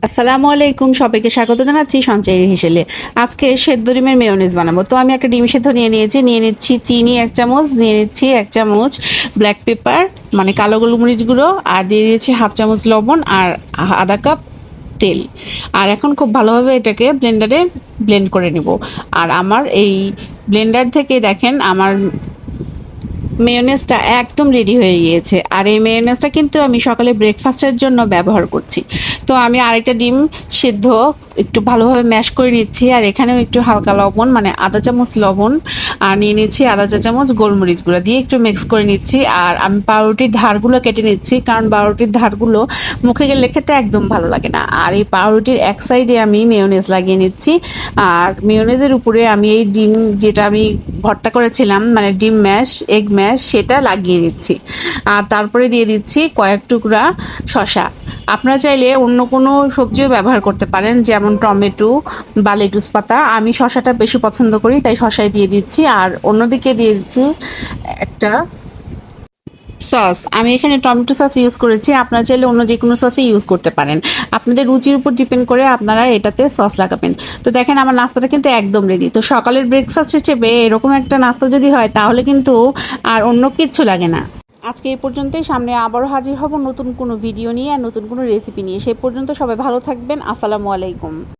আসসালামু আলাইকুম, সবাইকে স্বাগত জানাচ্ছি সঞ্চয়ের হিসেলে। আজকে সেদ্ধ ডিমের মেয়োনিজ বানাবো। তো আমি একটা ডিম সেদ্ধ নিয়ে নিচ্ছি চিনি 1 চামচ, নিয়ে নিচ্ছি 1 চামচ ব্ল্যাক পেপার মানে কালো গোলমরিচ গুঁড়ো, আর দিয়ে দিয়েছি হাফ চামচ লবণ আর আধা কাপ তেল। আর এখন খুব ভালোভাবে এটাকে ব্লেন্ডারে ব্লেন্ড করে নিব। আর আমার এই ব্লেন্ডার থেকে দেখেন আমার মেয়োনেজটা একদম রেডি হয়ে গিয়েছে। আর এই মেয়োনেজটা কিন্তু আমি সকালে ব্রেকফাস্টের জন্য ব্যবহার করছি। তো আমি আরেকটা ডিম সিদ্ধ একটু ভালোভাবে ম্যাশ করে নিচ্ছি, আর এখানেও একটু হালকা লবণ মানে আধা চামচ লবণ আর নিয়ে নিচ্ছি আধা চা চামচ গোলমরিচ গুঁড়া দিয়ে একটু মিক্স করে নিচ্ছি। আর আমি পাউরুটির ধারগুলো কেটে নিচ্ছি, কারণ পাউরুটির ধারগুলো মুখে গেলে খেতে একদম ভালো লাগে না। আর এই পাউরুটির এক সাইডে আমি মেয়োনেজ লাগিয়ে নিচ্ছি, আর মেয়োনেজের উপরে আমি এই ডিম যেটা আমি ভর্তা করেছিলাম মানে ডিম ম্যাশ এগ ম্যাশ সেটা লাগিয়ে দিচ্ছি। আর তারপরে দিয়ে দিচ্ছি কয়েক টুকরা শসা। আপনারা চাইলে অন্য কোনো সবজিও ব্যবহার করতে পারেন, যেমন টমেটো বা লেটুস পাতা। আমি শসাটা বেশি পছন্দ করি তাই শসাই দিয়ে দিচ্ছি। আর অন্যদিকে দিয়ে দিচ্ছি একটা সস। আমি এখানে টমেটো সস ইউজ করেছি, আপনারা চাইলে অন্য যে কোনো সসই ইউজ করতে পারেন। আপনাদের রুচির উপর ডিপেন্ড করে আপনারা এটাতে সস লাগাবেন। তো দেখেন আমার নাস্তাটা কিন্তু একদম রেডি। তো সকালের ব্রেকফাস্ট হিসেবে এরকম একটা নাস্তা যদি হয় তাহলে কিন্তু আর অন্য কিচ্ছু লাগে না। আজকে এই পর্যন্তই, সামনে আবারও হাজির হব নতুন কোনো ভিডিও নিয়ে আর নতুন কোনো রেসিপি নিয়ে। সেই পর্যন্ত সবাই ভালো থাকবেন। আসসালামু আলাইকুম।